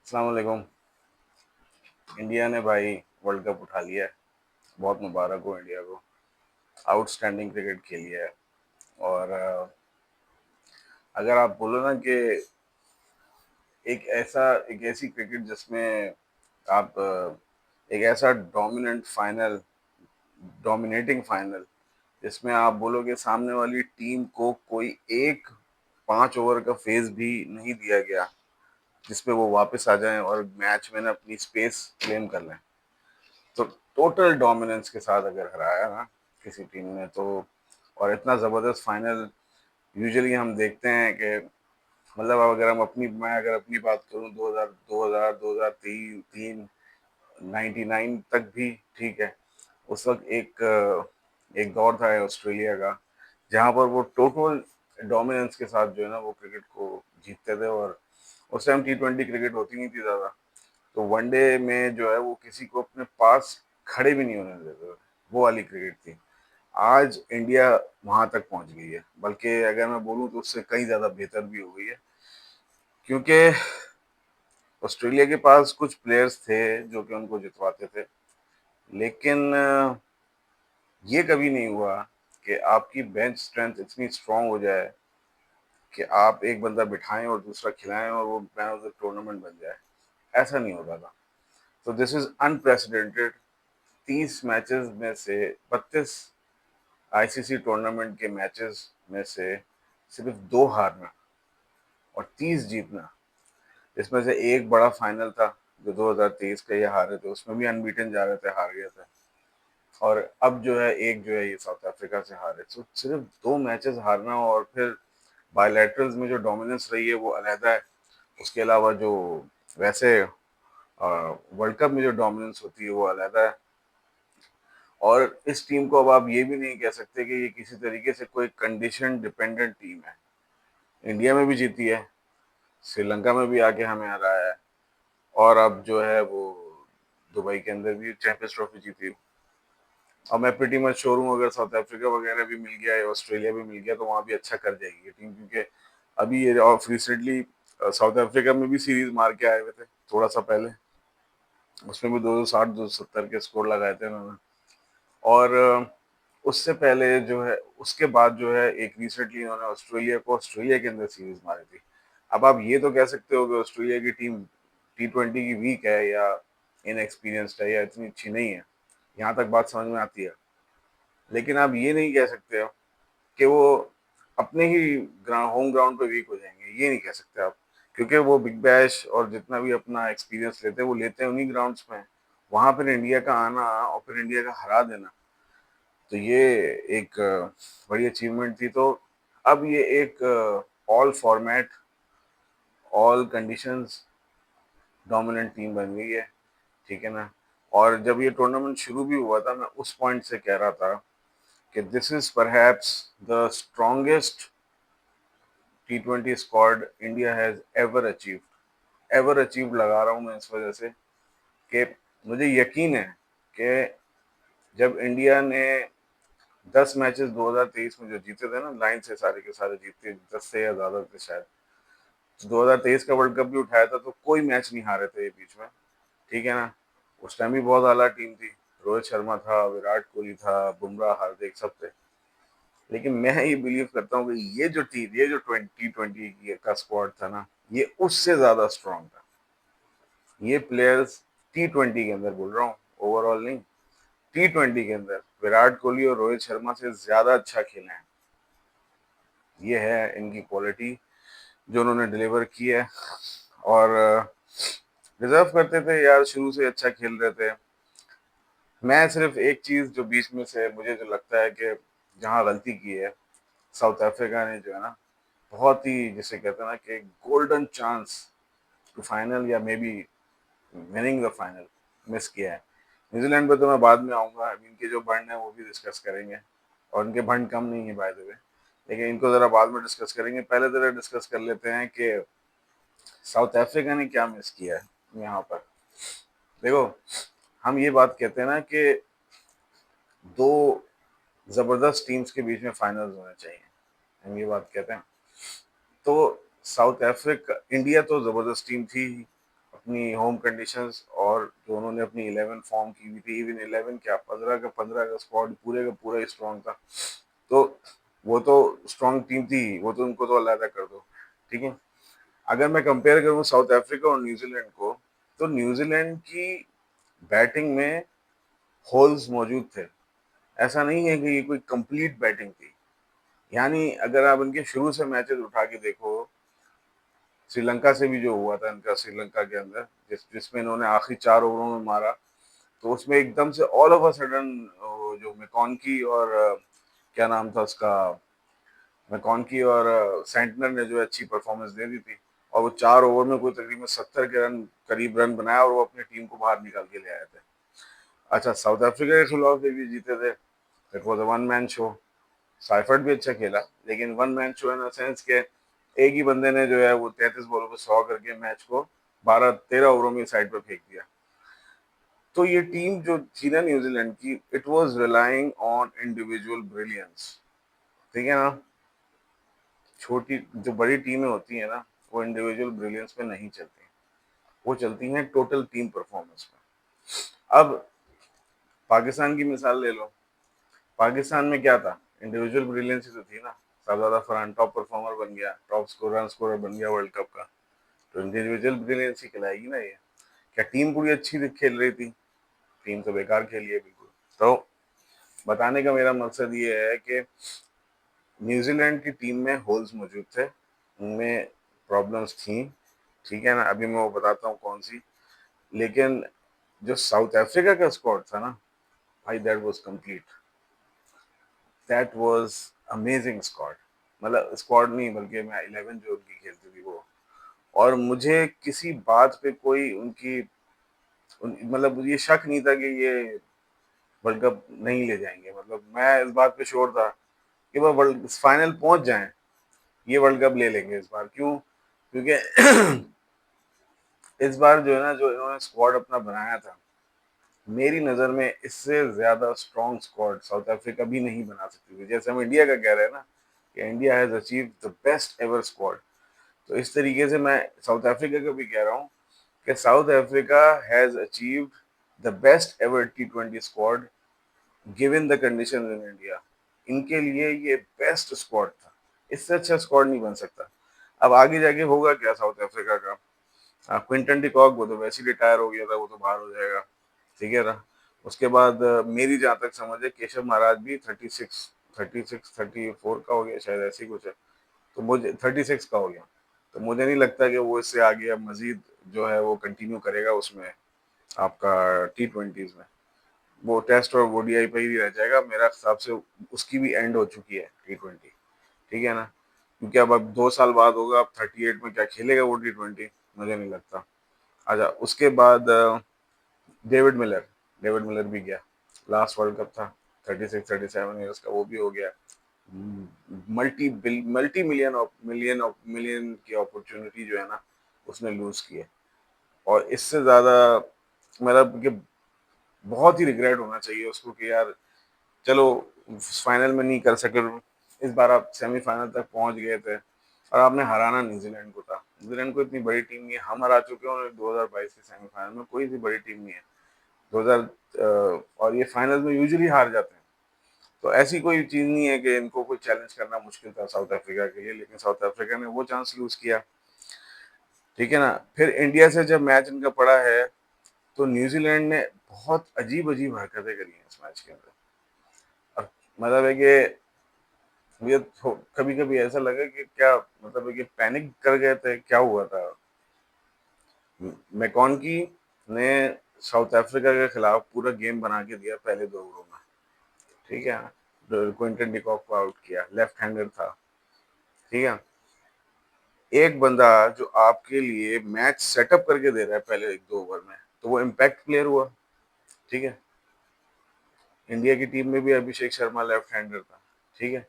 अस्सलाम वालेकुम। इंडिया ने भाई वर्ल्ड कप उठा लिया है। बहुत मुबारक हो इंडिया को। आउटस्टैंडिंग क्रिकेट खेली है। और अगर आप बोलो ना कि एक ऐसी क्रिकेट जिसमें आप एक ऐसा डोमिनेटिंग फाइनल जिसमें आप बोलो कि सामने वाली टीम को कोई एक 5 ओवर का फेज भी नहीं दिया गया जिसपे वो वापस आ जाएं और मैच में ना अपनी स्पेस क्लेम कर लें। तो टोटल डोमिनेंस के साथ अगर हराया ना किसी टीम ने तो, और इतना ज़बरदस्त फाइनल यूजुअली हम देखते हैं कि मतलब मैं अगर अपनी बात करूं 2003 तीन 99 तक भी ठीक है। उस वक्त एक दौर था ऑस्ट्रेलिया का जहां पर वो टोटल डोमिनेंस के साथ जो है ना वो क्रिकेट को जीतते थे। और उस टाइम T20 क्रिकेट होती नहीं थी ज़्यादा, तो वनडे में जो है वो किसी को अपने पास खड़े भी नहीं होने देते थे। वो वाली क्रिकेट थी। आज इंडिया वहां तक पहुंच गई है, बल्कि अगर मैं बोलूं तो उससे कई ज्यादा बेहतर भी हो गई है, क्योंकि ऑस्ट्रेलिया के पास कुछ प्लेयर्स थे जो कि उनको जितवाते थे। लेकिन ये कभी नहीं हुआ कि आपकी बेंच स्ट्रेंथ इतनी स्ट्रांग हो जाए कि आप एक बंदा बिठाएं और दूसरा खिलाएं और वो मैन ऑफ द टूर्नामेंट बन जाए। ऐसा नहीं होता था। तो दिस इज अनप्रेसिडेंटेड। 30 मैचेस में से 32 आईसीसी टूर्नामेंट के मैचेस में से सिर्फ 2 हारना और 30 जीतना। इसमें से एक बड़ा फाइनल था जो 2023 का ये हारे थे, उसमें भी अनबीटन जा रहे थे, हार गए थे। और अब जो है एक जो है ये साउथ अफ्रीका से हारे। तो सिर्फ 2 मैचेस हारना और फिर बायलैटरल्स में जो डोमिनेंस रही है वो अलहदा है। उसके अलावा जो वैसे वर्ल्ड कप में जो डोमिनेंस होती है वो अलहदा है। और इस टीम को अब आप ये भी नहीं कह सकते कि ये किसी तरीके से कोई कंडीशन डिपेंडेंट टीम है। इंडिया में भी जीती है, श्रीलंका में भी आके हमें हराया है, और अब जो है वो दुबई के अंदर भी चैंपियंस ट्रॉफी जीती। और मैं प्रीटी मच श्योर हूँ अगर साउथ अफ्रीका वगैरह भी मिल गया या ऑस्ट्रेलिया भी मिल गया तो वहाँ भी अच्छा कर जाएगी ये टीम, क्योंकि अभी ये ऑफ रिसेंटली साउथ अफ्रीका में भी सीरीज मार के आए हुए थे थोड़ा सा पहले। उसमें भी 260 270 के स्कोर लगाए थे उन्होंने। और उससे पहले जो है उसके बाद जो है एक रिसेंटली उन्होंने ऑस्ट्रेलिया के अंदर सीरीज मारी थी। अब आप ये तो कह सकते हो कि ऑस्ट्रेलिया की टीम T20 की वीक है या इनएक्सपीरियंस्ड है या इतनी अच्छी नहीं है, यहाँ तक बात समझ में आती है। लेकिन आप ये नहीं कह सकते हो कि वो अपने ही होम ग्राउंड पे वीक हो जाएंगे, ये नहीं कह सकते आप। क्योंकि वो बिग बैश और जितना भी अपना एक्सपीरियंस लेते हैं वो लेते हैं उन्हीं ग्राउंड्स में। वहां फिर इंडिया का आना और फिर इंडिया का हरा देना, तो ये एक बड़ी अचीवमेंट थी। तो अब ये एक all format all conditions dominant team बन गई है, ठीक है ना। और जब ये टूर्नामेंट शुरू भी हुआ था मैं उस पॉइंट से कह रहा था कि this is perhaps the strongest T20 squad India has ever achieved लगा रहा हूँ मैं इस वजह से कि मुझे यकीन है कि जब इंडिया ने 10 मैचेस 2023 में जो जीते थे ना, लाइन से सारे के सारे जीते, 10 से या ज्यादा थे शायद। 2023 का वर्ल्ड कप भी उठाया था तो कोई मैच नहीं हारे थे ये बीच में, ठीक है ना। उस टाइम भी बहुत आला टीम थी। रोहित शर्मा था, विराट कोहली था, बुमराह, हार्दिक, सब थे। लेकिन मैं ये बिलीव करता हूँ कि ये जो 2020 का स्क्वाड था ना, ये उससे ज्यादा स्ट्रांग था। ये प्लेयर्स T20 के अंदर बोल रहा हूँ, ओवरऑल नहीं, T20 के अंदर विराट कोहली और रोहित शर्मा से ज्यादा अच्छा खेले हैं। ये है इनकी क्वालिटी जो उन्होंने डिलीवर की है। और डिजर्व करते थे यार, शुरू से अच्छा खेल रहे थे। मैं सिर्फ एक चीज जो बीच में से मुझे जो लगता है कि जहाँ गलती की है साउथ अफ्रीका ने, जो है ना, बहुत ही जिसे कहते हैं ना कि गोल्डन चांस टू फाइनल या may be winning the final miss किया है। न्यूजीलैंड पे तो मैं बाद में आऊंगा, इनके जो भंड है वो भी डिस्कस करेंगे। और इनके भंड कम नहीं है बाय द वे, लेकिन इनको जरा बाद में डिस्कस करेंगे। पहले जरा डिस्कस कर लेते हैं कि साउथ अफ्रीका ने क्या मिस किया है यहाँ पर। देखो, हम ये बात कहते हैं ना कि दो जबरदस्त टीम्स के बीच में फाइनल्स होने चाहिए, हम ये बात कहते हैं। तो साउथ अफ्रीका, इंडिया तो जबरदस्त टीम थी, अपनी होम कंडीशंस और जो उन्होंने अपनी 11 फॉर्म की हुई थी, इवन 11 क्या 15 का स्क्वाड पूरे का पूरा स्ट्रॉन्ग था। तो वो तो स्ट्रॉन्ग टीम थी, वो तो उनको तो अलग कर दो, ठीक है। अगर मैं कंपेयर करूँ साउथ अफ्रीका और न्यूजीलैंड को, तो न्यूजीलैंड की बैटिंग में होल्स मौजूद थे। ऐसा नहीं है कि ये कोई कंप्लीट बैटिंग थी। यानी अगर आप इनके शुरू से मैचेस उठा के देखो, श्रीलंका से भी जो हुआ था इनका श्रीलंका के अंदर, जिसमें इन्होंने आखिरी 4 ओवरों में मारा, तो उसमें एकदम से ऑल ऑफ अ सडन जो मैकॉनकी और क्या नाम था उसका, मैकॉनकी और सेंटनर ने जो है अच्छी परफॉर्मेंस दे दी थी, और वो 4 ओवर में कोई तकरीबन 70 के रन करीब रन बनाया और वो अपनी टीम को बाहर निकाल के ले आए थे। अच्छा, साउथ अफ्रीका के खिलाफ भी जीते थे, it was a one man show. Seifert भी अच्छा खेला, लेकिन one man show in sense के एक ही बंदे ने जो है वो 33 बॉलों पे 100 करके मैच को 12-13 ओवरों में साइड पर फेंक दिया। तो ये टीम जो थी ना न्यूजीलैंड की, it was relying on individual brilliance, ठीक है ना। छोटी जो बड़ी टीमें होती है ना, वो इंडिविजुअल ब्रिलियंस पे नहीं चलती, वो चलती हैं टोटल टीम परफॉर्मेंस पे। अब पाकिस्तान की मिसाल ले लो, पाकिस्तान में क्या था, इंडिविजुअल ब्रिलियंस ही तो थी ना। शाहजादा फरहान टॉप परफॉर्मर बन गया, टॉप स्कोर रन स्कोरर बन गया वर्ल्ड कप का, तो इंडिविजुअल ब्रिलियंस ही खिलाएगी ना ये। क्या टीम पूरी अच्छी खेल रही थी? टीम तो बेकार खेली है बिल्कुल। तो बताने का मेरा मकसद ये है कि न्यूजीलैंड की टीम में होल्स मौजूद थे, उनमें प्रॉब्लम्स थी, ठीक है ना। अभी मैं वो बताता हूँ कौन सी। लेकिन जो साउथ अफ्रीका का स्क्वाड था ना भाई, that was complete, that was amazing squad. मतलब स्क्वाड नहीं बल्कि मैं 11 जो उनकी खेलती थी वो। और मुझे किसी बात पे कोई उनकी मतलब ये शक नहीं था कि ये वर्ल्ड कप नहीं ले जाएंगे। मतलब मैं इस बात पे श्योर था कि वो वर्ल्ड फाइनल पहुंच जाएं, ये वर्ल्ड कप ले लेंगे इस बार। क्यों? क्योंकि इस बार जो है ना, जो इन्होंने स्क्वाड अपना बनाया था, मेरी नज़र में इससे ज़्यादा स्ट्रॉन्ग स्क्वाड साउथ अफ्रीका भी नहीं बना सकती थी। जैसे हम इंडिया का कह रहे हैं ना कि India has achieve the best ever squad, तो इस तरीके से मैं साउथ अफ्रीका का भी कह रहा हूँ कि south Africa has achieved the best ever T20 squad given the condition in India. इनके लिए ये बेस्ट स्क्वाड था, इससे अच्छा स्क्वाड नहीं बन सकता। अब आगे जाके होगा क्या साउथ अफ्रीका का? क्विंटन डिकॉक वो तो वैसे ही रिटायर हो गया था, वो तो बाहर हो जाएगा, ठीक है ना। उसके बाद मेरी जहाँ तक समझ है, केशव महाराज भी 34 का हो गया शायद, ऐसी कुछ है। तो मुझे 36 का हो गया, तो मुझे नहीं लगता कि वो इससे आगे अब मजीद जो है वो कंटिन्यू करेगा उसमें, आपका T20s में। वो टेस्ट और ओडीआई पे ही रह जाएगा मेरा हिसाब से। उसकी भी एंड हो चुकी है T20, ठीक है ना। क्योंकि अब 2 साल बाद होगा, अब 38 में क्या खेलेगा वो T20, मुझे नहीं लगता। अच्छा, उसके बाद डेविड मिलर, डेविड मिलर भी गया, लास्ट वर्ल्ड कप था, 36-37 ईयर्स का, वो भी हो गया। मल्टी मिलियन की अपॉर्चुनिटी जो है ना, उसने लूज की है। और इससे ज़्यादा मतलब कि बहुत ही रिग्रेट होना चाहिए उसको कि यार चलो फाइनल में नहीं कर सके, इस बार आप सेमीफाइनल तक पहुंच गए थे और आपने हराना न्यूजीलैंड को था। न्यूजीलैंड को इतनी बड़ी टीम नहीं है, हम हरा चुके हैं, और 2022 के सेमीफाइनल में कोई भी बड़ी टीम नहीं है। 2000 और ये फाइनल में यूजुअली हार जाते हैं। तो ऐसी कोई चीज़ नहीं है कि इनको कोई चैलेंज करना मुश्किल था साउथ अफ्रीका के लिए, लेकिन साउथ अफ्रीका ने वो चांस लूज किया, ठीक है ना। फिर इंडिया से जब मैच इनका पड़ा है, तो न्यूजीलैंड ने बहुत अजीब अजीब हरकतें करी हैं इस मैच के अंदर। अब मतलब है कि मुझे कभी कभी ऐसा लगा कि क्या मतलब है कि पैनिक कर गए थे, क्या हुआ था। मैकॉनकी ने साउथ अफ्रीका के खिलाफ पूरा गेम बना के दिया पहले 2 ओवरों में, ठीक है। क्विंटन डिकॉक को आउट किया, लेफ्ट हैंडर था, ठीक है। एक बंदा जो आपके लिए मैच सेटअप करके दे रहा है पहले 1-2 ओवर में, तो वो इम्पैक्ट प्लेयर हुआ, ठीक है। इंडिया की टीम में भी अभिषेक शर्मा लेफ्ट हैंडर था, ठीक है।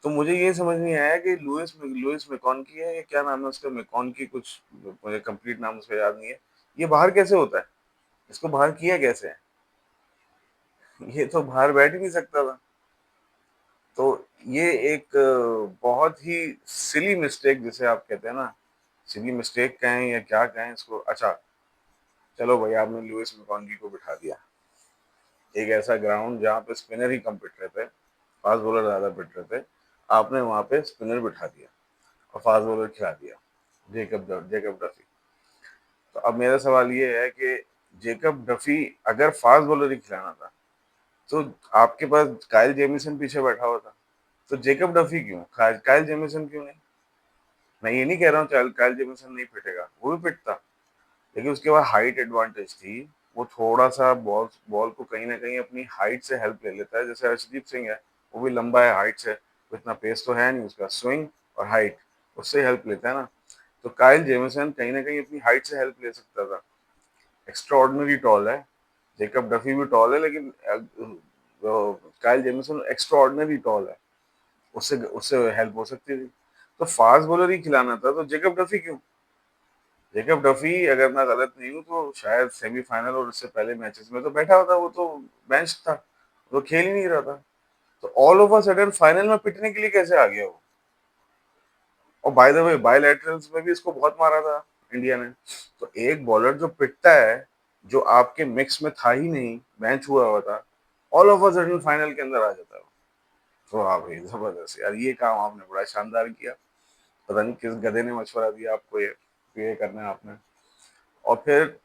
तो मुझे ये समझ नहीं आया कि लुइस मैकॉनकी है, ये क्या नाम है उसका, मैकॉनकी कुछ, मुझे कंप्लीट नाम उसका याद नहीं है। ये बाहर कैसे होता है? इसको बाहर किया कैसे है? ये तो बाहर बैठ ही नहीं सकता था। तो ये एक बहुत ही सिली मिस्टेक जिसे आप कहते हैं ना, सिली मिस्टेक कहें या क्या कहें इसको। अच्छा, चलो भाई, आपने लुइस मैकॉन्की को बिठा दिया एक ऐसा ग्राउंड जहाँ पे स्पिनर ही कम पिट रहे थे, फास्ट बॉलर ज्यादा पिट रहे थे, आपने वहां पे स्पिनर बिठा दिया और फास्ट बॉलर खिला दिया, जेकब डफी। तो अब मेरा सवाल ये है कि जेकब डफी अगर फास्ट बॉलर ही खिलाना था तो आपके पास काइल जेमिसन पीछे बैठा हुआ था, तो जेकब डफी क्यों, काइल जेमिसन क्यों नहीं? मैं ये नहीं कह रहा हूँ काइल जेमिसन नहीं पिटेगा, वो भी पिटता, लेकिन उसके बाद हाइट एडवांटेज थी। वो थोड़ा सा बॉल बॉल को कहीं ना कहीं अपनी हाइट से हेल्प ले लेता है, जैसे अर्शदीप सिंह है, वो भी लंबा है हाइट से, तो इतना पेस तो है नहीं उसका, स्विंग और हाइट उससे हेल्प लेता है ना। तो काइल जेमिसन कहीं ना कहीं अपनी हाइट से हेल्प ले सकता था। एक्स्ट्रा ऑर्डिनरी टॉल है, जेकब डफी भी टॉल है, लेकिन Kyle Jamieson extraordinary tall है, उससे उससे हेल्प हो सकती थी। तो फास्ट बॉलर ही खिलाना था, तो जेकब डफी क्यों? जेकब डफी, अगर मैं गलत नहीं हूँ तो शायद सेमीफाइनल और उससे पहले मैचेस में तो बैठा हुआ था, वो तो बेंच था, वो खेल ही नहीं रहा था। तो ऑल ओवर सडन फाइनल में पिटने के लिए कैसे आ गया वो? और बाय द वे बायलैटरल्स में भी इसको बहुत मारा था इंडिया ने। तो एक बॉलर जो पिटता है, जो आपके मिक्स में था ही नहीं, बेंच हुआ था, ऑल ओवर सडन फाइनल के अंदर आ जाता है। तो हाँ भाई, जबरदस्त यार, ये काम आपने बड़ा शानदार किया। पता नहीं किस गधे ने मशवरा दिया आपको ये करना है आपने। और फिर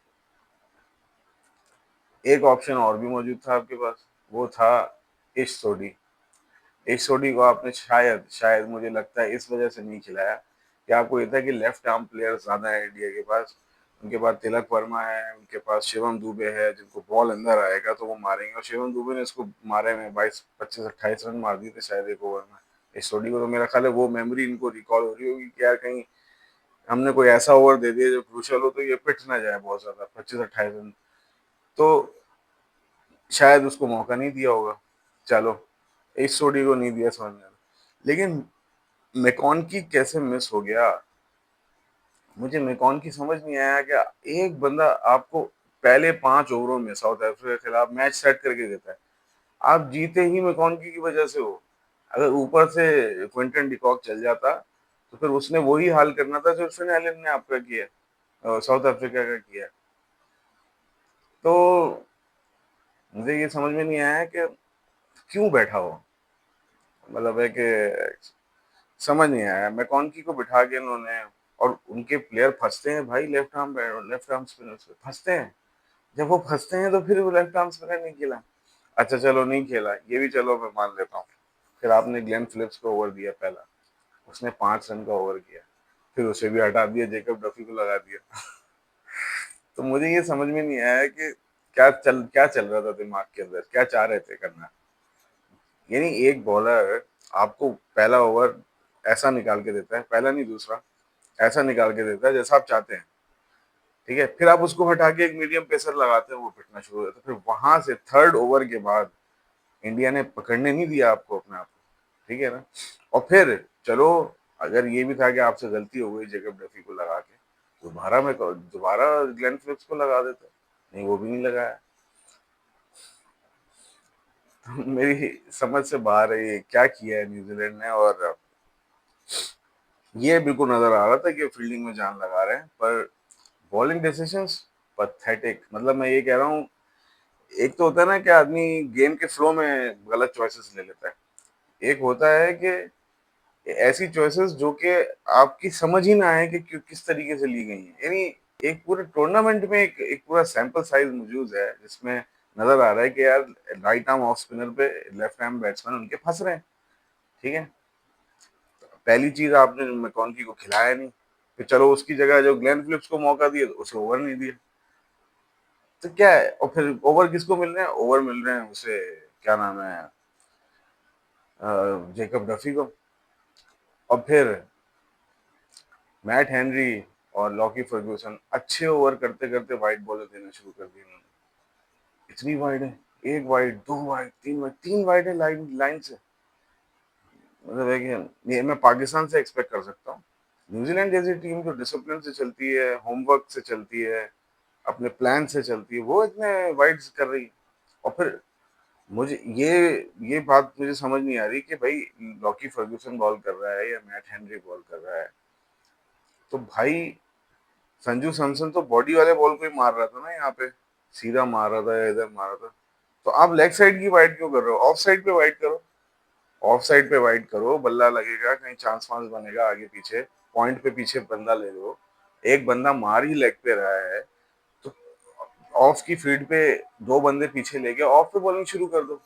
एक ऑप्शन और भी मौजूद था आपके पास, वो था इश सोडी। इश सोडी को आपने शायद शायद मुझे लगता है इस वजह से नहीं खिलाया कि आपको ये था कि लेफ्ट आर्म प्लेयर ज्यादा है इंडिया के पास। उनके पास तिलक वर्मा है, उनके पास शिवम दुबे है, जिनको बॉल अंदर आएगा तो वो मारेंगे, और शिवम दुबे ने इसको मारे में 22 25 28 रन मार दिए थे शायद एक ओवर में। इस सोडी को तो मेरा ख्याल है वो मेमोरी इनको रिकॉल हो रही होगी कि यार कहीं हमने कोई ऐसा ओवर दे दिया जो क्रूशल हो तो ये पिट ना जाए बहुत ज्यादा, 25 28 रन। तो शायद उसको मौका नहीं दिया होगा। चलो, इस सोडी को नहीं दिया समझ में आया। लेकिन मैकॉन की कैसे मिस हो गया? मुझे मैकॉन की समझ नहीं आया कि एक बंदा आपको पहले 5 ओवरों में साउथ अफ्रीका के खिलाफ मैच सेट करके देता है, आप जीते ही मैकॉन की वजह से हो। अगर ऊपर से क्विंटन डिकॉक चल जाता तो फिर उसने वही हाल करना था जो फिन एलन ने आपका किया, साउथ अफ्रीका का किया। तो मुझे ये समझ में नहीं आया कि क्यों बैठा हो, मतलब है कि समझ नहीं आया। मैकॉनकी को बिठा के इन्होंने, और उनके प्लेयर फंसते हैं भाई, लेफ्ट आर्म स्पिनर्स पे फंसते हैं। जब वो फंसते हैं तो फिर वो लेफ्ट आर्म स्पिनर नहीं खेला। अच्छा चलो नहीं खेला, ये भी चलो मैं मान लेता हूँ। फिर आपने ग्लेन फिलिप्स को ओवर दिया पहला, उसने 5 रन का ओवर किया, फिर उसे भी हटा दिया, जेकब डफी को लगा दिया। तो मुझे ये समझ में नहीं आया कि क्या चल रहा था दिमाग के अंदर, क्या चाह रहे थे करना। यानी एक बॉलर आपको पहला ओवर ऐसा निकाल के देता है, पहला नहीं दूसरा, ऐसा निकाल के देता है जैसा आप चाहते हैं, ठीक है, फिर आप उसको हटा के एक मीडियम पेसर लगाते हैं, वो पिटना शुरू होता है। फिर वहां से थर्ड ओवर के बाद इंडिया ने पकड़ने नहीं दिया आपको अपने आप को, ठीक है ना। और फिर चलो, अगर ये भी था कि आपसे गलती हो गई जेकब डफी को लगा के, दोबारा ग्लेन फिलिप्स को लगा देते, नहीं वो भी नहीं लगाया। तो मेरी समझ से बाहर है ये क्या किया है न्यूजीलैंड ने। और ये बिल्कुल नजर आ रहा था कि फील्डिंग में जान लगा रहे हैं, पर बॉलिंग डिसीजंस पथेटिक। मतलब मैं ये कह रहा हूँ, एक तो होता है ना कि आदमी गेम के फ्लो में गलत चॉइसेस ले लेता है, एक होता है कि ऐसी चॉइसेस जो कि आपकी समझ ही ना आए कि किस तरीके से ली गई हैं। यानी एक पूरे टूर्नामेंट में एक पूरा सैंपल साइज मौजूद है जिसमें नजर आ रहा है कि यार राइट आर्म ऑफ स्पिनर पे लेफ्ट आर्म बैट्समैन उनके फंस रहे हैं, ठीक है। पहली चीज, आपने मैकॉनकी को खिलाया नहीं, फिर चलो उसकी जगह जो ग्लेन फिलिप्स को मौका दिया तो उसे ओवर नहीं दिया, तो क्या है? और फिर ओवर किसको मिल रहे हैं? ओवर मिल रहे हैं उसे, क्या नाम है, जेकब डफी को। और फिर मैट हेनरी और लॉकी फर्ग्यूसन अच्छे ओवर करते करते वाइड बॉलर देना शुरू कर दिए उन्होंने। इतनी वाइड है, एक वाइड, दो वाइड, तीन वाइड है लाइन लाइन से। मतलब है कि ये मैं पाकिस्तान से एक्सपेक्ट कर सकता हूँ। न्यूजीलैंड जैसी टीम जो डिसिप्लिन से चलती है, होमवर्क से चलती है, अपने प्लान से चलती है, वो इतने वाइड कर रही है। और फिर मुझे ये बात मुझे समझ नहीं आ रही कि भाई लॉकी फर्ग्यूसन बॉल कर रहा है या मैट हेनरी बॉल कर रहा है, तो भाई संजू सैमसन तो बॉडी वाले बॉल को ही मार रहा था ना यहाँ पे, सीधा मार रहा था या इधर मार रहा था। तो आप लेग साइड की वाइड क्यों कर रहे हो? ऑफ साइड पे वाइड करो, ऑफ साइड पे वाइड करो, बल्ला लगेगा, कहीं चांस वांस बनेगा आगे पीछे, पॉइंट पे पीछे बंदा ले लो। एक बंदा मार ही लेग पे रहा है, तो ऑफ की फील्ड पे दो बंदे पीछे लेके ऑफ पे बॉलिंग शुरू कर दो,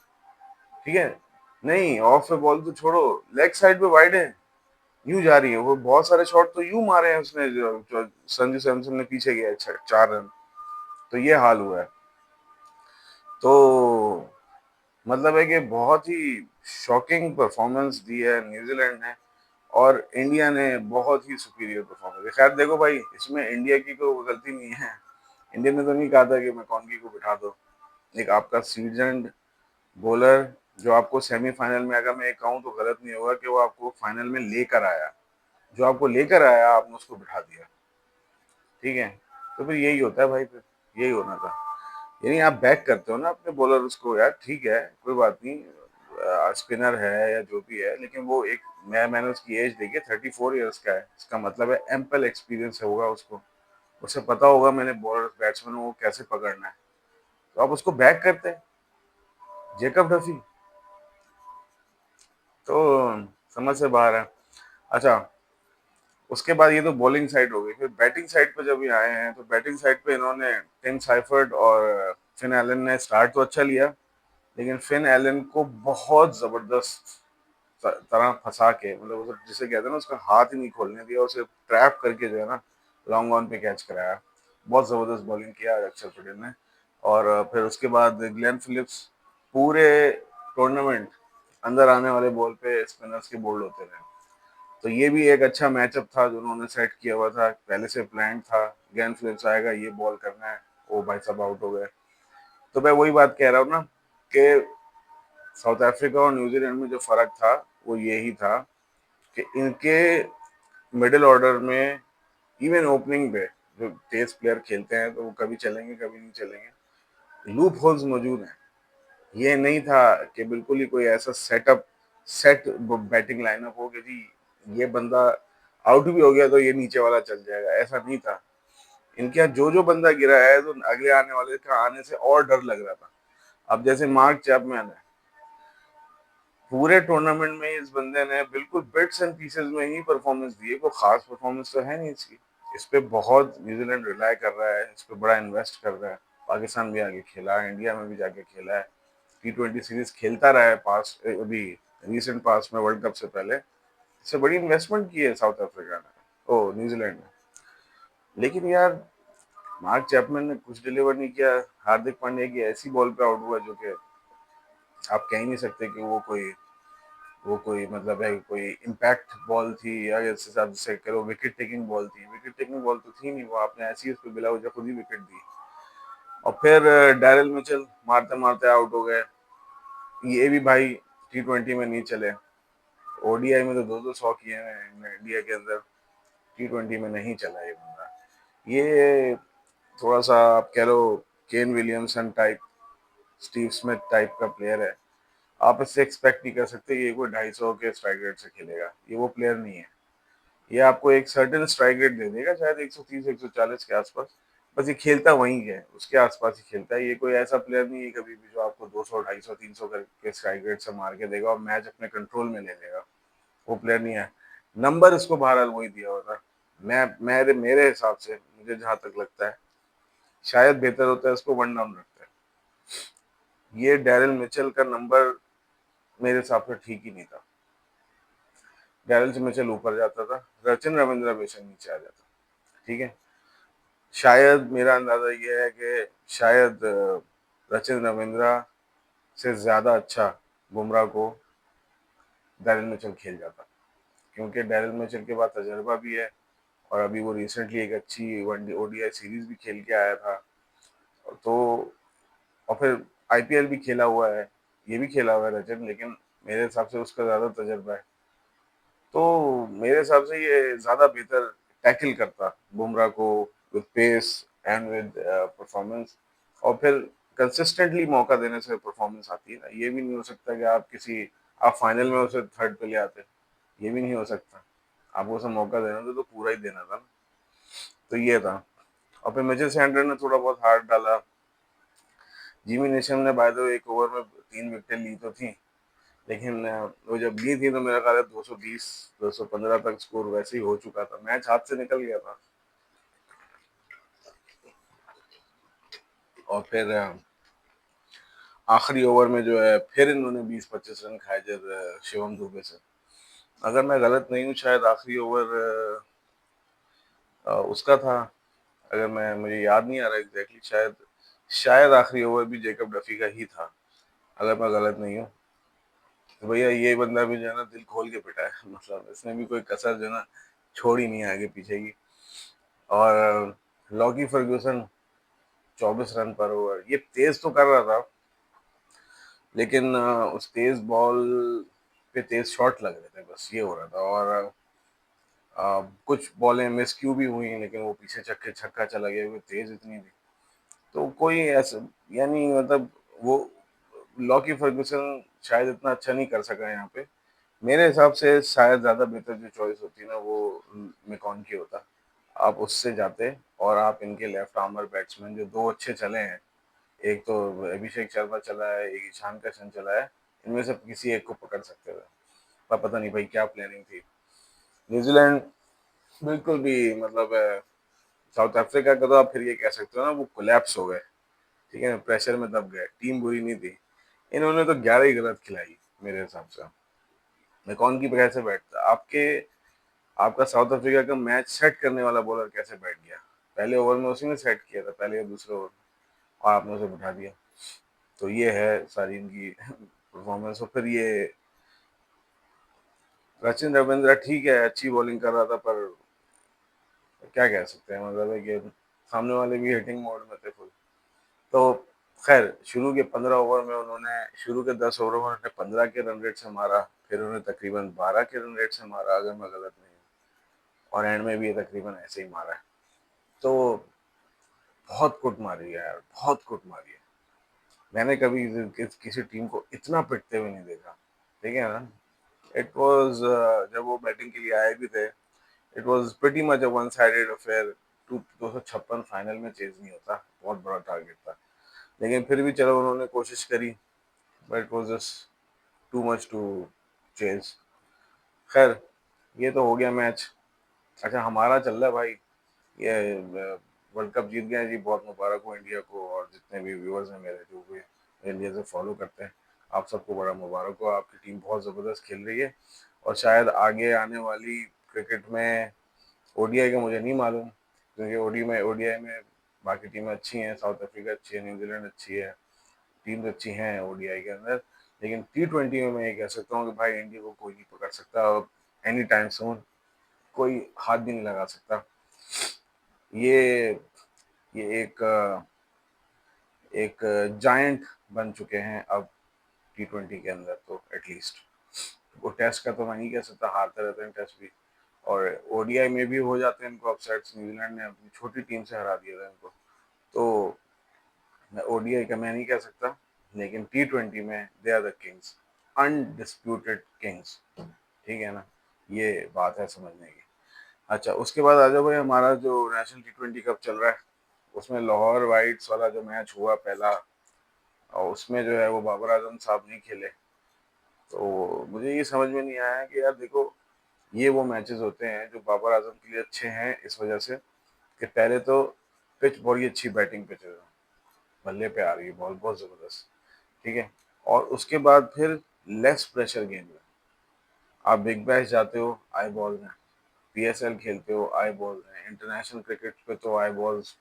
ठीक है। नहीं, ऑफ पे बॉल तो छोड़ो, लेग साइड पे वाइड है, यूं जा रही है वो, बहुत सारे शॉट तो यूं मारे हैं उसने, जो संजू सैमसन ने पीछे गया 4 रन, तो ये हाल हुआ है। तो मतलब है कि बहुत ही शॉकिंग परफॉर्मेंस दी है न्यूजीलैंड ने, और इंडिया ने बहुत ही सुपीरियर परफॉर्मेंस है। खैर देखो भाई, इसमें इंडिया की कोई गलती नहीं है, इंडिया ने तो नहीं कहा था कि मैकॉनगी को बिठा दो। एक आपका सीजन्ड बॉलर जो आपको सेमीफाइनल में, अगर मैं कहूँ तो गलत नहीं होगा कि वो आपको फाइनल में लेकर आया, जो आपको लेकर आया आपने उसको बिठा दिया, ठीक है। तो फिर यही होता है भाई, फिर यही होना था। यानी आप बैक करते हो ना अपने बॉलर उसको, यार ठीक है कोई बात नहीं, स्पिनर है या जो भी है, लेकिन वो एक, मैंने उसकी एज देखी, 34 ईयर्स का है, इसका मतलब है एम्पल एक्सपीरियंस होगा उसको, उसे पता होगा मैंने बॉलर बैट्समैन को कैसे पकड़ना है। तो आप उसको बैक करते हैं, जेकब डफी, तो समझ से बाहर है। अच्छा, उसके बाद ये तो बॉलिंग साइड हो गई, फिर बैटिंग साइड पे जब ये आए हैं, तो बैटिंग साइड पे इन्होंने टिम साइफर्ट और फिन एलन ने स्टार्ट तो अच्छा लिया, लेकिन फिन एलन को बहुत जबरदस्त तरह फंसा के, मतलब उसे जिसे कहते हैं ना, उसका हाथ ही नहीं खोलने दिया, उसे ट्रैप करके जो है ना लॉन्ग ऑन पे कैच कराया। बहुत जबरदस्त बॉलिंग किया अक्षर पटेल ने। और फिर उसके बाद ग्लेन फिलिप्स पूरे टूर्नामेंट अंदर आने वाले बॉल पे स्पिनर्स के बोल्ड होते रहे। तो ये भी एक अच्छा मैचअप था जो उन्होंने सेट किया हुआ था, पहले से प्लान था, ग्लेन फिलिप्स आएगा, ये बॉल करना है, वो भाई सब आउट हो गए। तो मैं वही बात कह रहा हूँ ना कि साउथ अफ्रीका और न्यूजीलैंड में जो फर्क था वो यही था कि इनके मिडिल ऑर्डर में, इवन ओपनिंग पे जो टेस्ट प्लेयर खेलते हैं तो वो कभी चलेंगे कभी नहीं चलेंगे, लूप होल्स मौजूद हैं। ये नहीं था कि बिल्कुल ही कोई ऐसा सेट बैटिंग लाइनअप हो कि जी ये बंदा आउट भी हो गया तो ये नीचे वाला चल जाएगा, ऐसा नहीं था। इनके यहाँ जो जो बंदा गिरा है तो अगले आने वाले का आने से और डर लग रहा था। अब जैसे मार्क चैपमैन है, पूरे टूर्नामेंट में इस बंदे ने बिल्कुल बिट्स एंड पीसेस में ही परफॉर्मेंस दी है, कोई खास परफॉर्मेंस तो है नहीं इसकी। इस पे बहुत न्यूजीलैंड रिलाई कर रहा है, इस पे बड़ा इन्वेस्ट कर रहा है। पाकिस्तान भी आगे खेला है, इंडिया में भी जाके खेला है, T20 सीरीज खेलता रहा है पास, अभी रिसेंट पास में वर्ल्ड कप से पहले। इससे बड़ी इन्वेस्टमेंट की है साउथ अफ्रीका ने, ओ न्यूजीलैंड ने। लेकिन यार मार्क चैपमैन ने कुछ डिलीवर नहीं किया। हार्दिक पांड्या की ऐसी बॉल पे आउट हुआ जो कि आप कह ही नहीं सकते कि वो कोई मतलब है, कोई इम्पैक्ट बॉल थी, या इस हिसाब से करो विकेट टेकिंग बॉल थी, विकेट टेकिंग बॉल तो थी नहीं वो, आपने ऐसी उस पर बिला वजह खुद ही विकेट दी। और फिर डैरिल मिचेल मारते मारते आउट हो गए। ये भी भाई T20 में नहीं चले, ओडीआई में तो दो दो 100 किए हैं इंडिया के अंदर, T20 में नहीं चला ये बंदा। ये थोड़ा सा आप कह लो Kane Williamson type, Steve Smith type का प्लेयर है। आप इससे एक्सपेक्ट नहीं कर सकते ये कोई 250 के स्ट्राइक रेट से खेलेगा, ये वो प्लेयर नहीं है। ये आपको एक सर्टेन स्ट्राइक रेट दे देगा, शायद 130 140 के आसपास, बस ये खेलता वहीं है, उसके आसपास ही खेलता है। ये कोई ऐसा प्लेयर नहीं है कभी भी जो आपको 200 250 300 करके स्ट्राइक रेट से मार के देगा और मैच अपने कंट्रोल में ले लेगा, वो प्लेयर नहीं है। नंबर इसको बहरहाल वही दिया होता। मैं मेरे मेरे हिसाब से, मुझे जहां तक लगता है शायद बेहतर होता है इसको वन डाउन रखता है। ये डैरिल मिचेल का नंबर मेरे हिसाब से ठीक ही नहीं था। डैरिल मिचेल ऊपर जाता था, रचिन रविंद्र बेशक नीचे आ जाता, ठीक है। शायद मेरा अंदाजा ये है कि शायद रचिन रविंद्रा से ज्यादा अच्छा बुमराह को डैरिल मिचेल खेल जाता, क्योंकि डैरिल मिचेल के बाद तजर्बा भी है, और अभी वो रिसेंटली एक अच्छी वनडे ओडीआई सीरीज भी खेल के आया था। तो और फिर आईपीएल भी खेला हुआ है, ये भी खेला हुआ है रचिन, लेकिन मेरे हिसाब से उसका ज्यादा तजर्बा है। तो मेरे हिसाब से ये ज्यादा बेहतर टैकल करता बुमराह को, with pace and with performance. और फिर कंसिस्टेंटली मौका देने से परफॉर्मेंस आती है ना। ये भी नहीं हो सकता कि आप फाइनल में उसे थर्ड पे ले आते, ये भी नहीं हो सकता। आपको उसे मौका देना था तो पूरा ही देना था ना। तो ये था। और फिर मिचेल सैंटनर ने थोड़ा बहुत हाथ डाला। जिमी नेशम ने बाय द वे एक ओवर में 3 विकेटें ली तो थी, लेकिन वो जब ली थी तो मेरा ख्याल है 220 215 तक स्कोर वैसे ही हो चुका था, मैच हाथ से निकल गया था। और फिर आखिरी ओवर में जो है फिर इन्होंने 20-25 रन खाए जब शिवम दुबे से। अगर मैं गलत नहीं हूँ शायद आखिरी ओवर उसका था। अगर मैं मुझे याद नहीं आ रहा एग्जैक्टली, शायद शायद आखिरी ओवर भी जेकब डफी का ही था, अगर मैं गलत नहीं हूँ। तो भैया ये बंदा भी जो है ना दिल खोल के पिटा है, मतलब इसने भी कोई कसर जो है ना छोड़ी नहीं है आगे पीछे की। और लॉकी फर्ग्यूसन 24 रन पर ओवर, ये तेज तो कर रहा था, लेकिन उस तेज बॉल पे तेज शॉट लग रहे थे, बस ये हो रहा था। और कुछ बॉलें मिस क्यों भी हुई, लेकिन वो पीछे छक्के छक्का चला गया, वो तेज इतनी थी। तो कोई ऐसा, यानी मतलब वो लॉकी फर्गूसन शायद इतना अच्छा नहीं कर सका यहाँ पे। मेरे हिसाब से शायद ज़्यादा बेहतर जो चॉइस होती ना वो मेकॉन की होता। आप उससे जाते और आप इनके लेफ्ट आर्मर बैट्समैन जो दो अच्छे चले हैं, एक तो अभिषेक शर्मा चला है, एक ईशान किशन चला है, इनमें से किसी एक को पकड़ सकते थे। पर पता नहीं भाई क्या प्लानिंग थी। न्यूजीलैंड बिल्कुल भी मतलब साउथ अफ्रीका का तो आप फिर ये कह सकते हो ना वो कोलैप्स हो गए, ठीक है, प्रेशर में दब गए, टीम बुरी नहीं थी। इन्होंने तो 11 ही गलत खिलाई मेरे हिसाब से। मैं कौन की कैसे बैठता आपके, आपका साउथ अफ्रीका का मैच सेट करने वाला बॉलर कैसे बैठ गया, पहले ओवर में उसी ने सेट किया था, पहले या दूसरे ओवर में, और आपने उसे बिठा दिया। तो ये है सारी इनकी परफॉर्मेंस। और फिर ये सचिन रविंद्र ठीक है अच्छी बॉलिंग कर रहा था, पर क्या कह सकते हैं, मतलब है कि सामने वाले भी हिटिंग मोड में थे फुल। तो खैर शुरू के 15 ओवर में उन्होंने, शुरू के 10 ओवर में उन्होंने 15 के रन रेट से मारा, फिर उन्होंने तकरीबन 12 के रन रेट से मारा अगर मैं गलत नहीं हूँ, और एंड में भी ये तकरीबन ऐसे ही मारा है। तो बहुत कुट मारी है यार, बहुत कुट मारी है। मैंने कभी किसी टीम को इतना पिटते हुए नहीं देखा, ठीक है ना। इट वाज, जब वो बैटिंग के लिए आए भी थे, it was pretty much a one sided affair. 256 final में चेज नहीं होता, बहुत बड़ा टारगेट था, लेकिन फिर भी चलो उन्होंने कोशिश करी, but it was just too much to chase. खैर ये तो हो गया मैच। अच्छा हमारा चल रहा है भाई, ये वर्ल्ड कप जीत गए जी, बहुत मुबारक हो इंडिया को, और जितने भी व्यूअर्स हैं मेरे जो भी इंडिया से फॉलो करते हैं, आप सबको बड़ा मुबारक हो, आपकी टीम बहुत ज़बरदस्त खेल रही है। और शायद आगे आने वाली क्रिकेट में, ओडीआई का मुझे नहीं मालूम, क्योंकि ओडीआई में बाकी टीमें अच्छी हैं, साउथ अफ्रीका अच्छी है, न्यूजीलैंड अच्छी है, टीम्स अच्छी हैं ओडीआई के अंदर, लेकिन T20 में मैं ये कह सकता हूँ कि भाई इंडिया को कोई नहीं पकड़ सकता, और एनी टाइम सून कोई हाथ भी नहीं लगा सकता। ये ये एक जायंट बन चुके हैं अब T20 के अंदर, तो एटलीस्ट वो टेस्ट का तो मैं नहीं कह सकता, हारते रहते हैं टेस्ट भी, और ओडीआई में भी हो जाते हैं इनको अपसेट्स, न्यूजीलैंड ने अपनी छोटी टीम से हरा दिया था इनको। तो ओडीआई का मैं नहीं कह सकता, लेकिन T20 में they are the kings, undisputed kings, ठीक है ना, ये बात है समझने की। अच्छा उसके बाद आ जाओ भाई, हमारा जो नेशनल T20 कप चल रहा है, उसमें लाहौर वाइट्स वाला जो मैच हुआ पहला, और उसमें जो है वो बाबर आजम साहब नहीं खेले। तो मुझे ये समझ में नहीं आया कि यार देखो, ये वो मैचेस होते हैं जो बाबर आजम के लिए अच्छे हैं इस वजह से कि पहले तो पिच बड़ी अच्छी बैटिंग पिच है, बल्ले पे आ रही है बॉल बहुत ज़बरदस्त, ठीक है, और उसके बाद फिर लेस प्रेशर गेम में आप बिग बैश जाते हो, आई बॉल में पीएसएल खेलते हो, आई बॉल में इंटरनेशनल क्रिकेट पे तो आई बॉल्स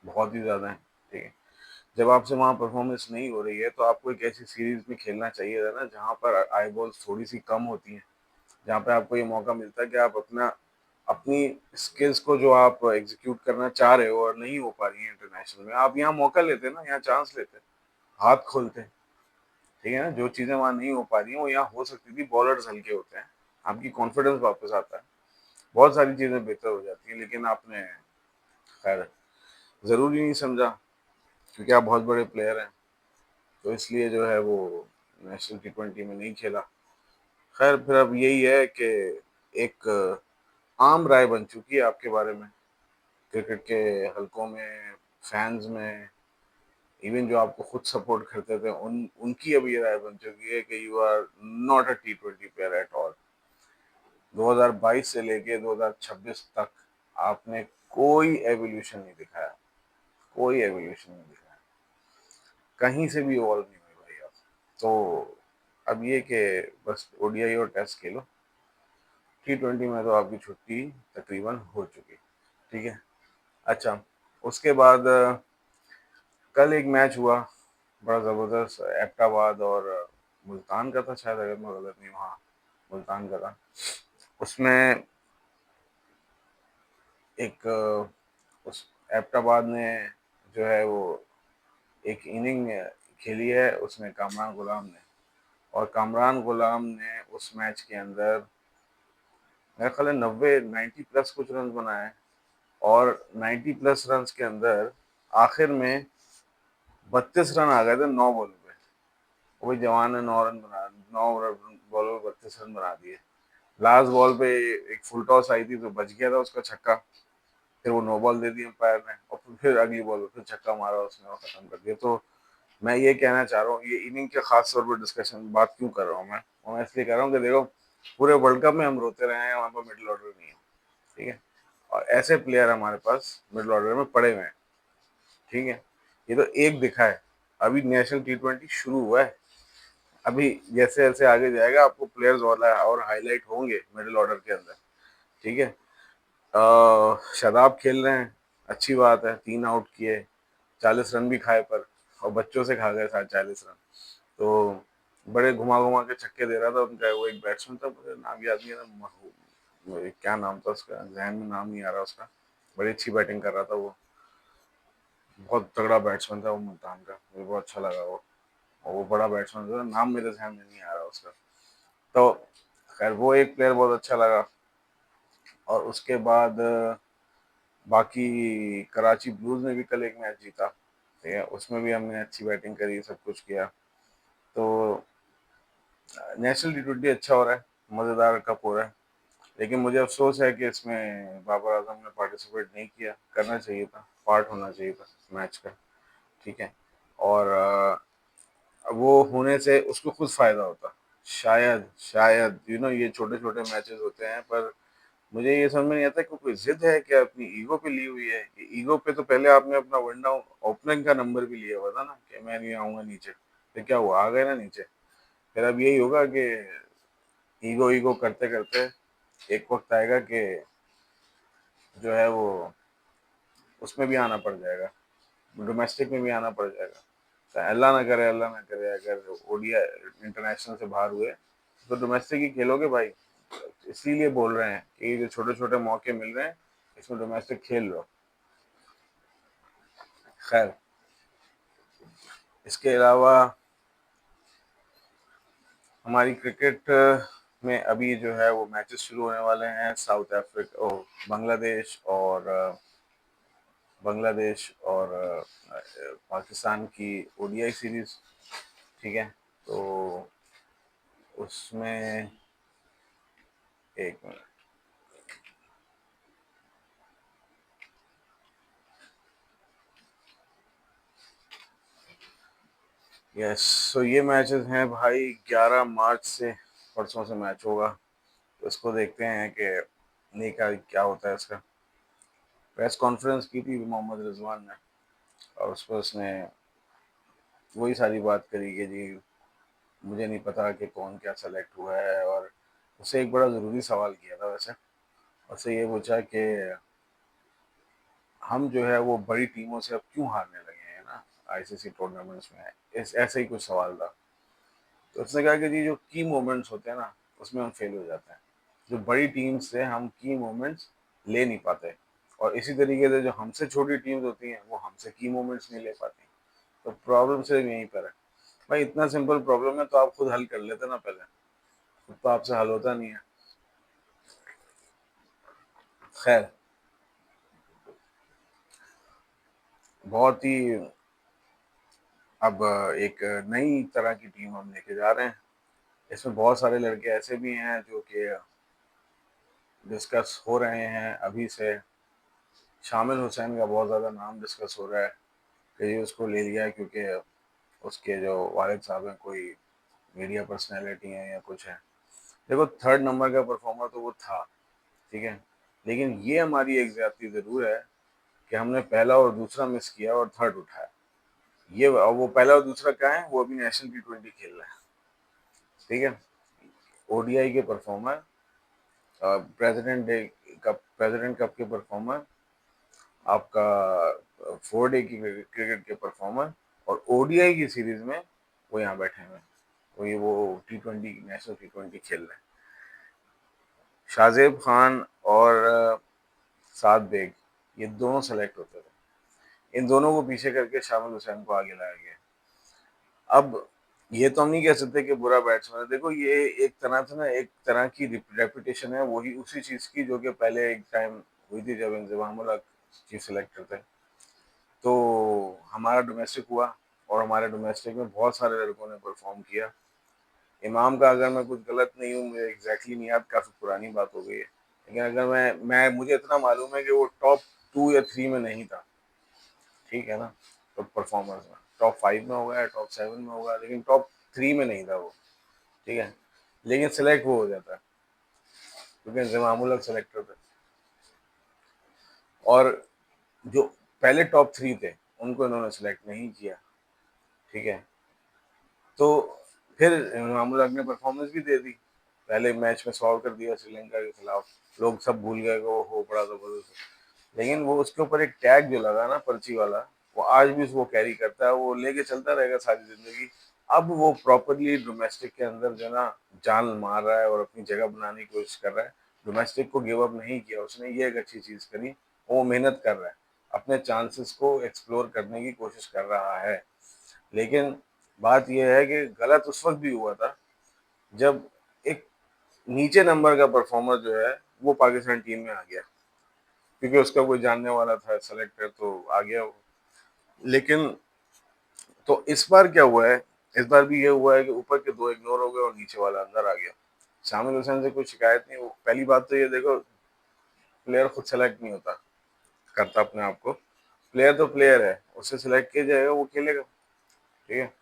बहुत ही ज़्यादा हैं, ठीक है। जब आपसे वहाँ परफॉर्मेंस नहीं हो रही है तो आपको एक ऐसी सीरीज में खेलना चाहिए था ना जहाँ पर आई बॉल्स थोड़ी सी कम होती हैं, जहाँ पे आपको ये मौका मिलता है कि आप अपना अपनी स्किल्स को जो आप एग्जीक्यूट करना चाह रहे हो और नहीं हो पा रही है इंटरनेशनल में, आप यहाँ मौका लेते ना, यहाँ चांस लेते, हाथ खोलते, ठीक है ना, जो चीज़ें वहाँ नहीं हो पा रही हैं वो यहाँ हो सकती थी, बॉलर्स हल्के होते हैं, आपकी कॉन्फिडेंस वापस आता है, बहुत सारी चीज़ें बेहतर हो जाती हैं, लेकिन आपने खैर ज़रूरी नहीं समझा, क्योंकि आप बहुत बड़े प्लेयर हैं, तो इसलिए जो है वो नेशनल T20 में नहीं खेला। खैर फिर अब यही है कि एक आम राय बन चुकी है आपके बारे में, क्रिकेट के हलकों में, फैंस में, इवन जो आपको खुद सपोर्ट करते थे उनकी अब ये राय बन चुकी है कि you are not a T20 player at all. 2022 से लेके 2026 तक आपने कोई एवोल्यूशन नहीं दिखाया, कोई एवोल्यूशन नहीं दिखाया, कहीं से भी इवॉल्व नहीं हुए भाई आप। तो अब ये कि बस ओडीआई और टेस्ट खेलो, T20 में तो आपकी छुट्टी तकरीबन हो चुकी। ठीक है। अच्छा, उसके बाद कल एक मैच हुआ बड़ा ज़बरदस्त, एबटाबाद और मुल्तान का था शायद, अगर मैं गलत नहीं हूँ, हाँ मुल्तान का था। उसमें एक उस एबटाबाद ने जो है वो एक इनिंग खेली है उसमें कामरान गुलाम ने, और कामरान गुलाम ने उस मैच के अंदर मेरा ख्याल है 90 प्लस कुछ रन बनाए, और 90 प्लस रन के अंदर आखिर में 32 रन आ गए थे 9 बॉल पे। वही जवान ने 9 रन बना, 9 बॉल में 32 रन बना दिए। लास्ट बॉल पे एक फुल टॉस आई थी तो बच गया था उसका छक्का, फिर वो नो बॉल दे दी अंपायर ने, और फिर अगली बॉल पे फिर छक्का मारा उसने और खत्म कर दिया। तो मैं ये कहना चाह रहा हूँ, ये इनिंग के खास तौर पर डिस्कशन बात क्यों कर रहा हूँ मैं, और मैं इसलिए कर रहा हूँ कि देखो पूरे वर्ल्ड कप में हम रोते रहे हैं वहाँ पर मिडिल ऑर्डर नहीं है। ठीक है। और ऐसे प्लेयर हमारे पास मिडिल ऑर्डर में पड़े हुए हैं। ठीक है। ये तो एक दिखा है, अभी नेशनल T20 शुरू हुआ है। अभी जैसे जैसे आगे जाएगा आपको प्लेयर्स वाला और हाईलाइट होंगे मिडिल ऑर्डर के अंदर। ठीक है। शादाब खेल रहे हैं, अच्छी बात है, 3 आउट किए, 40 रन भी खाए, पर और बच्चों से खा गए 40 रन। तो बड़े घुमा घुमा के छक्के दे रहा था उनका वो एक बैट्समैन था, मुझे नाम याद नहीं आ रहा, क्या नाम था उसका, जहन में नाम नहीं आ रहा उसका, बड़ी अच्छी बैटिंग कर रहा था वो, बहुत तगड़ा बैट्समैन था वो मुल्तान का, मुझे बहुत अच्छा लगा वो, और वो बड़ा बैट्समैन था, नाम मेरे जहन में नहीं आ रहा उसका। तो खैर वो एक प्लेयर बहुत अच्छा लगा। और उसके बाद बाकी कराची ब्लूज ने भी कल एक मैच जीता। ठीक है, उसमें भी हमने अच्छी बैटिंग करी, सब कुछ किया। तो नेशनल T20 अच्छा हो रहा है, मज़ेदार कप हो रहा है, लेकिन मुझे अफसोस है कि इसमें बाबर आजम ने पार्टिसिपेट नहीं किया, करना चाहिए था, पार्ट होना चाहिए था मैच का। ठीक है। और वो होने से उसको खुद फायदा होता, शायद शायद ये छोटे छोटे मैचेस होते हैं, पर मुझे ये समझ में नहीं आता कि कोई जिद है क्या अपनी ईगो पे ली हुई है। ईगो पे तो पहले आपने अपना वन डाउन ओपनिंग का नंबर भी लिया हुआ था ना कि मैं नहीं आऊंगा नीचे, तो क्या हुआ, आ गए ना नीचे। फिर अब यही होगा कि ईगो ईगो करते करते एक वक्त आएगा कि जो है वो उसमें भी आना पड़ जाएगा, डोमेस्टिक में भी आना पड़ जाएगा। तो अल्लाह ना करे अगर ओडिया इंटरनेशनल से बाहर हुए तो डोमेस्टिक ही खेलोगे भाई। इसीलिए बोल रहे हैं कि ये जो छोटे छोटे मौके मिल रहे हैं इसमें डोमेस्टिक खेल लो। खैर, इसके अलावा हमारी क्रिकेट में अभी जो है वो मैचेस शुरू होने वाले हैं, साउथ अफ्रीका ओ बांग्लादेश और पाकिस्तान की ओडीआई सीरीज। ठीक है। तो उसमें एक मिनट, यस, सो ये मैचेस हैं भाई 11 मार्च से, परसों से मैच होगा। तो इसको देखते हैं कि नहीं क्या होता है इसका। प्रेस कॉन्फ्रेंस की थी मोहम्मद रिजवान ने, और उस पर उसने वही सारी बात करी कि जी मुझे नहीं पता कि कौन क्या सेलेक्ट हुआ है, और उससे एक बड़ा ज़रूरी सवाल किया था वैसे। उससे ये पूछा कि हम जो है वो बड़ी टीमों से अब क्यों हारने लगे हैं ना आईसीसी टूर्नामेंट्स में, इस ऐसे ही कुछ सवाल था। तो उसने कहा कि जी जो की मोमेंट्स होते हैं ना उसमें हम फेल हो जाते हैं, जो बड़ी टीम से हम की मोमेंट्स ले नहीं पाते, और इसी तरीके से जो हमसे छोटी टीम्स होती हैं वो हमसे की मोमेंट्स नहीं ले पाती। तो प्रॉब्लम सिर्फ यहीं पर है भाई, इतना सिंपल प्रॉब्लम है तो आप खुद हल कर लेते ना पहले, खुद तो आपसे हल होता नहीं है। खैर, बहुत ही अब एक नई तरह की टीम हम लेके जा रहे हैं। इसमें बहुत सारे लड़के ऐसे भी हैं जो कि डिस्कस हो रहे हैं अभी से, शामिल हुसैन का बहुत ज़्यादा नाम डिस्कस हो रहा है कि ये उसको ले लिया है क्योंकि उसके जो वालिद साहब हैं कोई मीडिया पर्सनैलिटी हैं या कुछ है। देखो, थर्ड नंबर का परफॉर्मर तो वो था, ठीक है, लेकिन ये हमारी एक ज्यादती ज़रूर है कि हमने पहला और दूसरा मिस किया और थर्ड उठाया। ये वो पहला और दूसरा क्या है, वो अभी नेशनल T20 खेल रहा है, ठीक है। ओडीआई के परफॉर्मर, प्रेसिडेंट कप के परफॉर्मर, आपका 4 डे की क्रिकेट के परफॉर्मर, और ओडीआई की सीरीज में वो यहाँ बैठे हुए हैं। वो T20 नेशनल T20 खेल रहे हैं। शाहजेब खान और साद बेग, ये दोनों सेलेक्ट होते थे। इन दोनों को पीछे करके शामिल हुसैन को आगे लाया गया। अब ये तो हम नहीं कह सकते कि बुरा बैट्समैन है। देखो, ये एक तरह से ना, एक तरह की रेपुटेशन है वही उसी चीज की जो कि पहले एक टाइम हुई थी जब इंजमामुल हक चीफ सेलेक्टर थे। तो हमारा डोमेस्टिक हुआ और हमारे डोमेस्टिक में बहुत सारे लड़कों ने परफॉर्म किया। इमाम का, अगर मैं कुछ गलत नहीं हूँ, मुझे एग्जैक्टली नहीं याद, काफ़ी पुरानी बात हो गई है, लेकिन अगर मैं मुझे इतना मालूम है कि वो टॉप 2 या 3 में नहीं था, ठीक है ना। तो परफॉर्मर्स में टॉप 5 में होगा या टॉप 7 में होगा, लेकिन टॉप 3 में नहीं था वो, ठीक है। लेकिन सिलेक्ट वो हो जाता है क्योंकि इंजमामुल हक सेलेक्टर थे, और जो पहले टॉप 3 थे उनको इन्होंने सेलेक्ट नहीं किया, ठीक है। तो फिर इंजमामुल हक ने परफॉर्मेंस भी दे दी, पहले मैच में सॉल्व कर दिया श्रीलंका के खिलाफ, लोग सब भूल गए कि वो हो बड़ा जबरदस्त। लेकिन वो उसके ऊपर एक टैग जो लगा ना, पर्ची वाला, वो आज भी उसको कैरी करता है, वो लेके चलता रहेगा सारी जिंदगी। अब वो प्रॉपरली डोमेस्टिक के अंदर जो ना जान मार रहा है और अपनी जगह बनाने की कोशिश कर रहा है। डोमेस्टिक को गिव अप नहीं किया उसने, ये एक अच्छी चीज करी। वो मेहनत कर रहा है, अपने चांसेस को एक्सप्लोर करने की कोशिश कर रहा है। लेकिन बात यह है कि गलत उस वक्त भी हुआ था जब एक नीचे नंबर का परफॉर्मर जो है वो पाकिस्तान टीम में आ गया, क्योंकि उसका कोई जानने वाला था सेलेक्टर, तो आ गया वो। लेकिन तो इस बार क्या हुआ है, इस बार भी ये हुआ है कि ऊपर के 2 इग्नोर हो गए और नीचे वाला अंदर आ गया। शामिल हुसैन से कोई शिकायत नहीं। वो पहली बात तो ये देखो, प्लेयर खुद सेलेक्ट नहीं होता करता अपने आप को। प्लेयर तो प्लेयर है, उससे सिलेक्ट किया जाएगा, वो खेलेगा, ठीक है।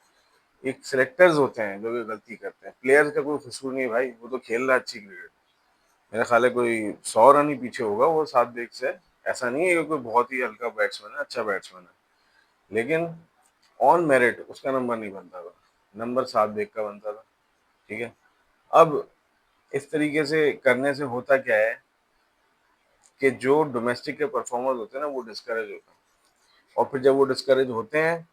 एक सिलेक्टर्स होते हैं जो कि गलती करते हैं, प्लेयर्स का कोई कसूर नहीं भाई, वो तो खेल रहा है अच्छी क्रिकेट। मेरा ख्याल है कोई 100 रन ही पीछे होगा वो 7 विकेट से। ऐसा नहीं है कि कोई बहुत ही हल्का बैट्समैन है, अच्छा बैट्समैन है, लेकिन ऑन मेरिट उसका नंबर नहीं बनता था, नंबर 7 विकेट का बनता था, ठीक है। अब इस तरीके से करने से होता क्या है कि जो डोमेस्टिक के परफॉर्मर्स होते हैं ना, वो डिस्करेज होते हैं, और फिर जब वो डिस्करेज होते हैं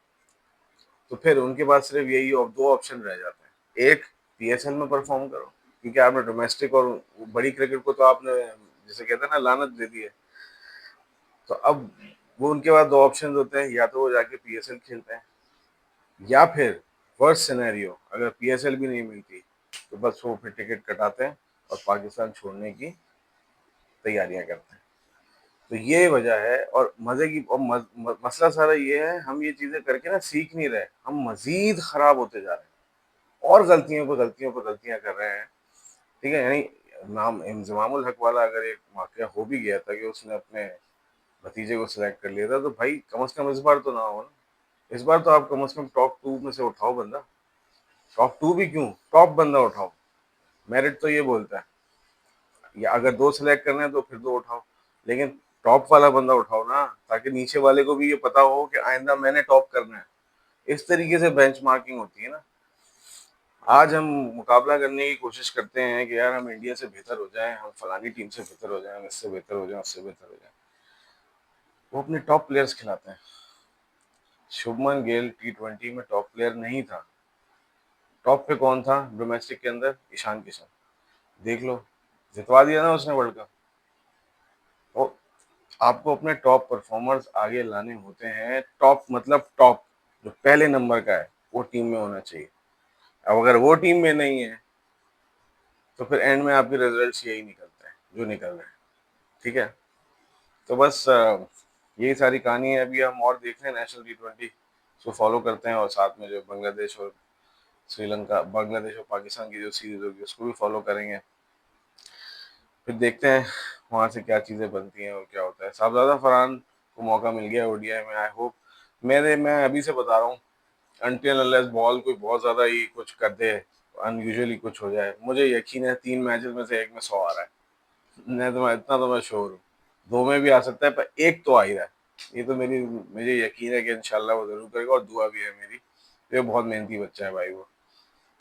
तो फिर उनके पास सिर्फ यही 2 ऑप्शन रह जाते हैं। एक, पीएसएल में परफॉर्म करो, क्योंकि आपने डोमेस्टिक और बड़ी क्रिकेट को तो आपने, जैसे कहते हैं ना, लानत दे दी है। तो अब वो उनके पास 2 ऑप्शन होते हैं, या तो वो जाके पीएसएल खेलते हैं, या फिर वर्स्ट सिनेरियो, अगर पीएसएल भी नहीं मिलती तो बस वो फिर टिकट कटाते हैं और पाकिस्तान छोड़ने की तैयारियां करते हैं। तो ये वजह है, और मजे की और मसला सारा ये है, हम ये चीजें करके ना सीख नहीं रहे, हम मजीद खराब होते जा रहे हैं और गलतियों पर गलतियां कर रहे हैं, ठीक है। यानी नाम इंजमामुल हक वाला अगर एक वाकया हो भी गया था कि उसने अपने भतीजे को सिलेक्ट कर लिया था, तो भाई कम से कम इस बार तो ना हो ना। इस बार तो आप कम से कम टॉप 2 में से उठाओ बंदा। टॉप 2 भी क्यों, टॉप बंदा उठाओ। मेरिट तो ये बोलता है, या अगर 2 सिलेक्ट करने हैं तो फिर 2 उठाओ, लेकिन टॉप वाला बंदा उठाओ ना, ताकि नीचे वाले को भी ये पता हो कि आइंदा मैंने टॉप करना है। इस तरीके से बेंचमार्किंग होती है ना। आज हम मुकाबला करने की कोशिश करते हैं कि यार हम इंडिया से बेहतर हो जाएं, हम फलानी टीम से बेहतर हो जाएं, हम इससे बेहतर हो जाएं, उससे बेहतर हो जाएं। वो अपने टॉप प्लेयर्स खिलाते हैं। शुभमन गिल T20 में टॉप प्लेयर नहीं था। टॉप पे कौन था डोमेस्टिक के अंदर? ईशान किशन। देख लो, जितवा दिया ना उसने वर्ल्ड कप। तो आपको अपने टॉप परफॉर्मर्स आगे लाने होते हैं। टॉप मतलब टॉप, जो पहले नंबर का है वो टीम में होना चाहिए। अब अगर वो टीम में नहीं है तो फिर एंड में आपके रिजल्ट्स यही निकलते हैं जो निकल रहे हैं, ठीक है। तो बस यही सारी कहानी है। अभी हम और देख रहे हैं नेशनल T20 उसको फॉलो करते हैं, और साथ में जो बांग्लादेश और श्रीलंका, बांग्लादेश और पाकिस्तान की जो सीरीज होगी उसको भी फॉलो करेंगे। फिर देखते हैं वहाँ से क्या चीज़ें बनती हैं और क्या होता है। शाहजादा फरहान को मौका मिल गया ओडीआई में, आई होप, मैं अभी से बता रहा हूँ, अनटिल अनलेस बॉल कोई बहुत ज़्यादा ही कुछ कर दे, अनयूजुअली कुछ हो जाए, मुझे यकीन है 3 मैचेस में से 1 में 100 आ रहा है। मैं इतना तो मैं श्योर हूँ। 2 में भी आ सकता है पर 1 तो आ ही रहा है। ये तो मुझे यकीन है कि इंशाल्लाह वो ज़रूर करेगा, और दुआ भी है मेरी। ये बहुत मेहनती बच्चा है भाई वो।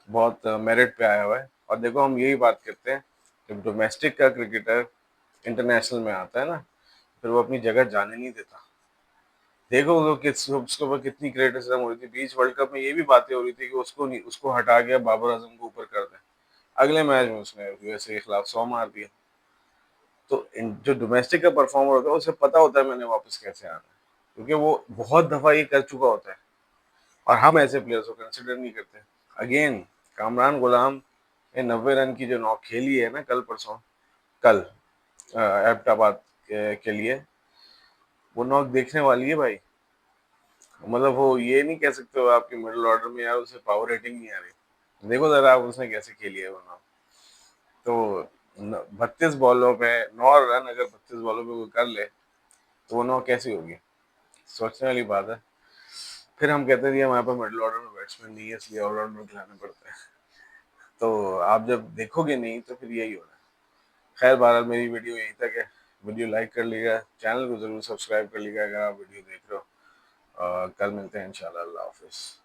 बहुत मेरिट पे आया हुआ है। और देखो हम यही बात करते हैं, जब डोमेस्टिक का क्रिकेटर इंटरनेशनल में आता है ना, फिर वो अपनी जगह जाने नहीं देता। देखो वो किस उसके ऊपर कितनी क्रिटिसिज्म हो रही थी बीच वर्ल्ड कप में, ये भी बातें हो रही थी कि उसको नहीं, उसको हटा के बाबर आजम को ऊपर कर दें। अगले मैच में उसने यूएसए के खिलाफ 100 मार दिया। तो जो डोमेस्टिक का परफॉर्मर होता है उसे पता होता है मैंने वापस कैसे आना है, क्योंकि वो बहुत दफा ये कर चुका होता है। और हम ऐसे प्लेयर्स को कंसिडर नहीं करते। अगेन, कामरान गुलाम ने 90 रन की जो नॉक खेली है ना कल परसों, कल एबटाबाद के लिए, वो नॉक देखने वाली है भाई। मतलब वो ये नहीं कह सकते हो आपकी मिडिल ऑर्डर में यार उसे पावर रेटिंग नहीं आ रही। देखो जरा आप उसने कैसे खेली है वो नॉक। तो 32 बॉलों पे 9 रन अगर 32 बॉलों पे वो कर ले तो वो नॉक कैसी होगी, सोचने वाली बात है। फिर हम कहते हैं कि हमारे पास मिडिल ऑर्डर में बैट्समैन नहीं है इसलिए ऑलराउंडर खिलाने पड़ते हैं। तो आप जब देखोगे नहीं तो फिर यही होना है। खैर बहरहाल मेरी वीडियो यहीं तक है। वीडियो लाइक कर लीजिएगा, चैनल को ज़रूर सब्सक्राइब कर लीजिएगा अगर आप वीडियो देख रहे हो। कल मिलते हैं इंशाल्लाह। अल्लाह हाफिज़।